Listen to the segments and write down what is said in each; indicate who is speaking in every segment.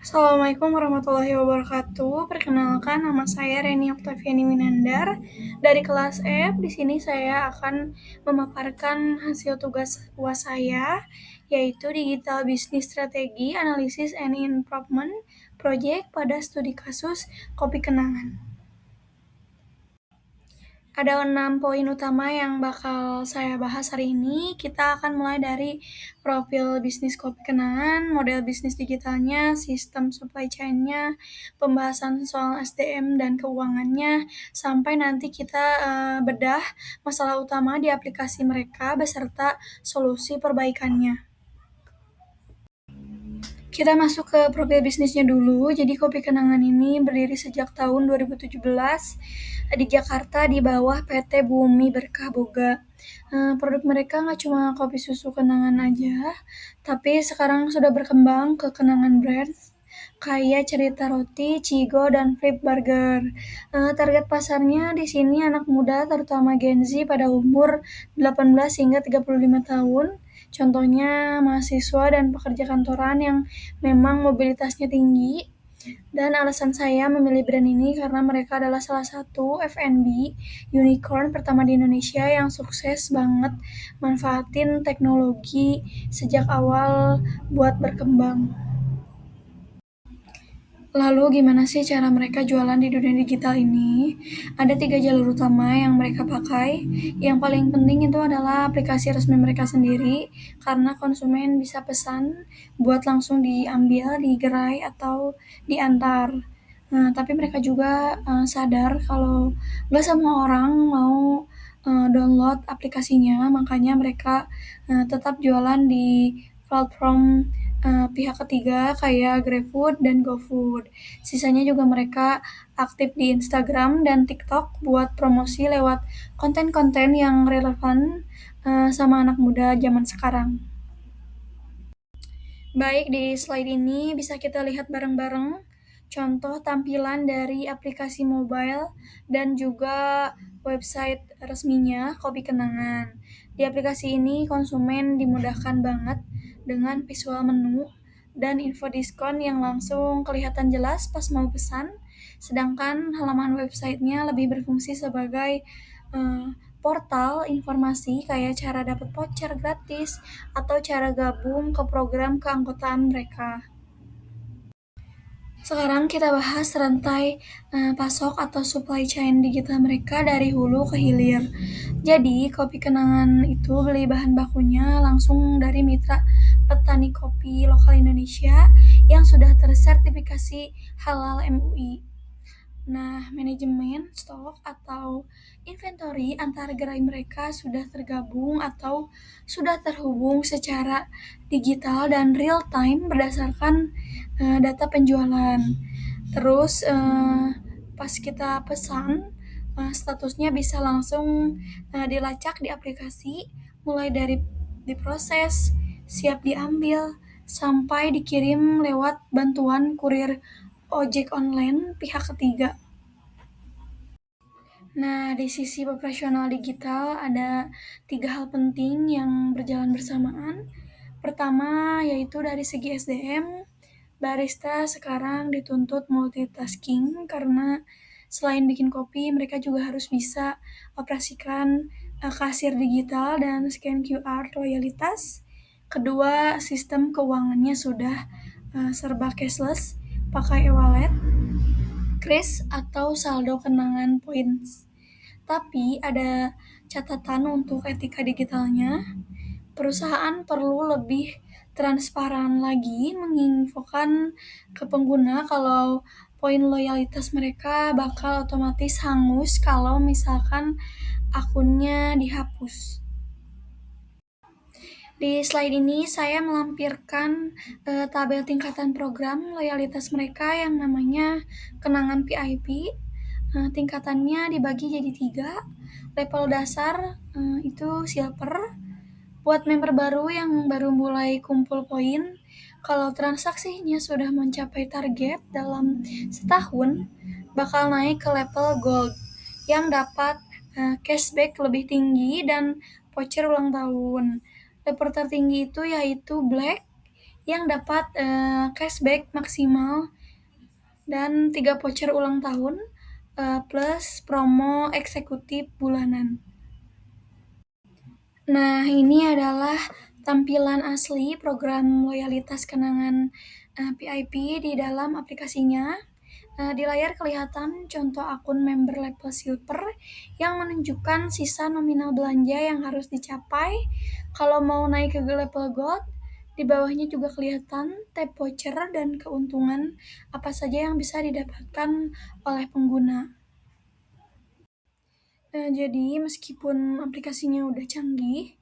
Speaker 1: Assalamualaikum warahmatullahi wabarakatuh. Perkenalkan, nama saya Reni Oktaviani Winandar dari kelas F. Di sini saya akan memaparkan hasil tugas UAS saya, yaitu Digital Business Strategy Analysis and Improvement Project pada studi kasus kopi kenangan. Ada 6 poin utama yang bakal saya bahas hari ini. Kita akan mulai dari profil bisnis kopi kenangan, model bisnis digitalnya, sistem supply chain-nya, pembahasan soal SDM dan keuangannya, sampai nanti kita bedah masalah utama di aplikasi mereka beserta solusi perbaikannya. Kita masuk ke profil bisnisnya dulu. Jadi Kopi Kenangan ini berdiri sejak tahun 2017 di Jakarta di bawah PT Bumi Berkah Boga. Produk mereka nggak cuma kopi susu kenangan aja, tapi sekarang sudah berkembang ke kenangan brand kayak Cerita Roti, Cigo, dan Flip Burger. Target pasarnya di sini anak muda, terutama Gen Z pada umur 18 hingga 35 tahun. Contohnya mahasiswa dan pekerja kantoran yang memang mobilitasnya tinggi. Dan alasan saya memilih brand ini karena mereka adalah salah satu F&B unicorn pertama di Indonesia yang sukses banget manfaatin teknologi sejak awal buat berkembang. Lalu gimana sih cara mereka jualan di dunia digital ini? Ada 3 jalur utama yang mereka pakai. Yang paling penting itu adalah aplikasi resmi mereka sendiri, karena konsumen bisa pesan buat langsung diambil, digerai, atau diantar. Tapi mereka juga sadar kalau nggak semua orang mau download aplikasinya, makanya mereka tetap jualan di platform pihak ketiga kayak GrabFood dan GoFood. Sisanya juga mereka aktif di Instagram dan TikTok buat promosi lewat konten-konten yang relevan sama anak muda zaman sekarang. Baik, di slide ini bisa kita lihat bareng-bareng contoh tampilan dari aplikasi mobile dan juga website resminya Kopi Kenangan. Di aplikasi ini konsumen dimudahkan banget dengan visual menu dan info diskon yang langsung kelihatan jelas pas mau pesan, sedangkan halaman websitenya lebih berfungsi sebagai eh, portal informasi kayak cara dapat voucher gratis atau cara gabung ke program keanggotaan mereka. Sekarang kita bahas rantai pasok atau supply chain digital mereka dari hulu ke hilir. Jadi, kopi kenangan itu beli bahan bakunya langsung dari mitra petani kopi lokal Indonesia yang sudah tersertifikasi halal MUI. Nah, manajemen stok atau inventory antar gerai mereka sudah tergabung atau sudah terhubung secara digital dan real time berdasarkan data penjualan. Terus pas kita pesan, statusnya bisa langsung dilacak di aplikasi, mulai dari diproses, siap diambil, sampai dikirim lewat bantuan kurir ojek online pihak ketiga. Nah, di sisi operasional digital ada 3 hal penting yang berjalan bersamaan. Pertama, yaitu dari segi SDM, barista sekarang dituntut multitasking karena selain bikin kopi, mereka juga harus bisa operasikan kasir digital dan scan QR loyalitas. Kedua, sistem keuangannya sudah serba cashless, pakai e-wallet, kris, atau saldo kenangan points. Tapi ada catatan untuk etika digitalnya. Perusahaan perlu lebih transparan lagi menginfokan ke pengguna kalau poin loyalitas mereka bakal otomatis hangus kalau misalkan akunnya dihapus. Di slide ini saya melampirkan tabel tingkatan program loyalitas mereka yang namanya Kenangan VIP. Tingkatannya dibagi jadi 3. Level dasar itu silver. Buat member baru yang baru mulai kumpul poin, kalau transaksinya sudah mencapai target dalam setahun, bakal naik ke level gold yang dapat cashback lebih tinggi dan voucher ulang tahun. Level tertinggi itu yaitu black yang dapat cashback maksimal dan 3 voucher ulang tahun plus promo eksekutif bulanan. Nah, ini adalah tampilan asli program loyalitas kenangan VIP di dalam aplikasinya. Di layar kelihatan contoh akun member level silver yang menunjukkan sisa nominal belanja yang harus dicapai. Kalau mau naik ke level gold, di bawahnya juga kelihatan tab voucher dan keuntungan apa saja yang bisa didapatkan oleh pengguna. Jadi meskipun aplikasinya udah canggih,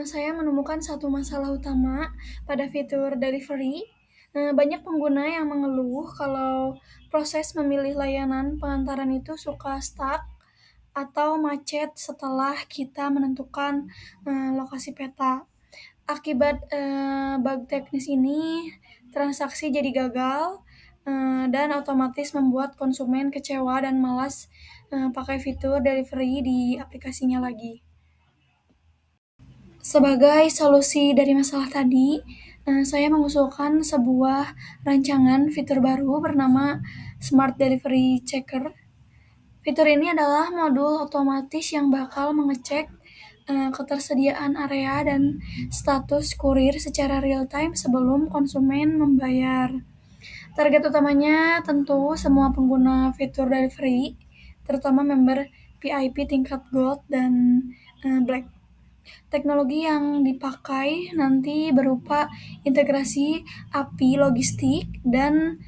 Speaker 1: saya menemukan satu masalah utama pada fitur delivery. Banyak pengguna yang mengeluh kalau proses memilih layanan pengantaran itu suka stuck atau macet setelah kita menentukan lokasi peta. Akibat bug teknis ini, transaksi jadi gagal dan otomatis membuat konsumen kecewa dan malas pakai fitur delivery di aplikasinya lagi. Sebagai solusi dari masalah tadi, saya mengusulkan sebuah rancangan fitur baru bernama Smart Delivery Checker. Fitur ini adalah modul otomatis yang bakal mengecek ketersediaan area dan status kurir secara real-time sebelum konsumen membayar. Target utamanya tentu semua pengguna fitur delivery, terutama member VIP tingkat Gold dan Black. Teknologi yang dipakai nanti berupa integrasi API logistik dan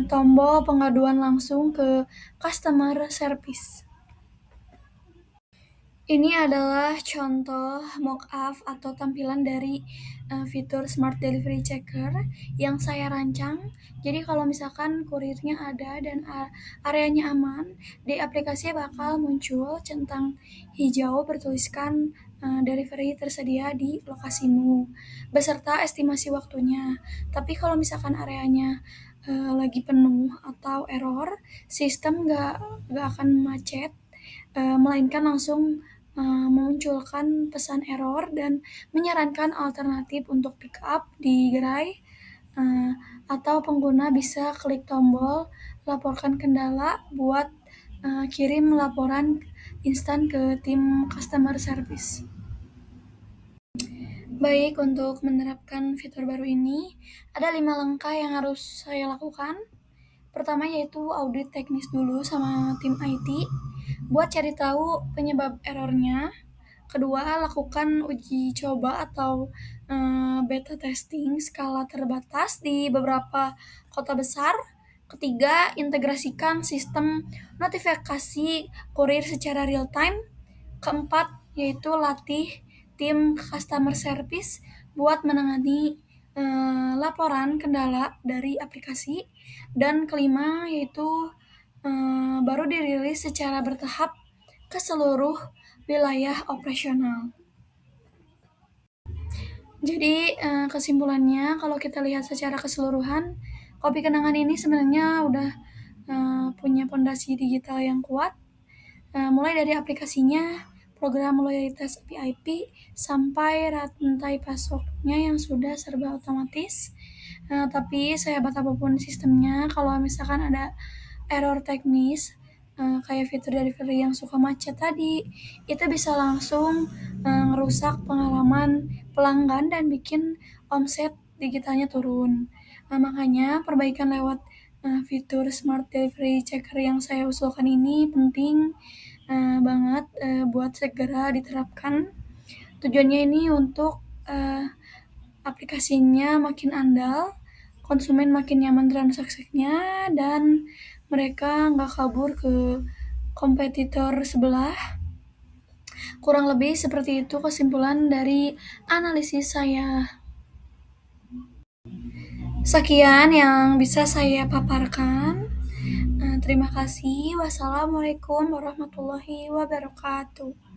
Speaker 1: tombol pengaduan langsung ke customer service. Ini adalah contoh mock-up atau tampilan dari fitur Smart Delivery Checker yang saya rancang. Jadi kalau misalkan kurirnya ada dan areanya aman, di aplikasi bakal muncul centang hijau bertuliskan delivery tersedia di lokasimu, beserta estimasi waktunya. Tapi kalau misalkan areanya lagi penuh atau error, sistem nggak akan macet, melainkan langsung memunculkan pesan error dan menyarankan alternatif untuk pick up di gerai, atau pengguna bisa klik tombol laporkan kendala buat kirim laporan instan ke tim customer service. Baik, untuk menerapkan fitur baru ini, ada 5 langkah yang harus saya lakukan. Pertama yaitu audit teknis dulu sama tim IT buat cari tahu penyebab errornya. Kedua, lakukan uji coba atau beta testing skala terbatas di beberapa kota besar. Ketiga, integrasikan sistem notifikasi kurir secara real time. Keempat, yaitu latih tim customer service buat menangani laporan kendala dari aplikasi. Dan kelima, yaitu baru dirilis secara bertahap ke seluruh wilayah operasional. Jadi kesimpulannya, kalau kita lihat secara keseluruhan, Kopi Kenangan ini sebenarnya udah punya fondasi digital yang kuat, mulai dari aplikasinya, program loyalitas VIP, sampai rantai pasoknya yang sudah serba otomatis. Tapi sehebat apapun sistemnya, kalau misalkan ada error teknis, kayak fitur delivery yang suka macet tadi, itu bisa langsung ngerusak pengalaman pelanggan dan bikin omset digitalnya turun. Makanya perbaikan lewat fitur Smart Delivery Checker yang saya usulkan ini penting banget buat segera diterapkan. Tujuannya ini untuk aplikasinya makin andal, konsumen makin nyaman transaksinya, dan mereka nggak kabur ke kompetitor sebelah. Kurang lebih seperti itu kesimpulan dari analisis saya. Sekian yang bisa saya paparkan. Terima kasih. Wassalamualaikum warahmatullahi wabarakatuh.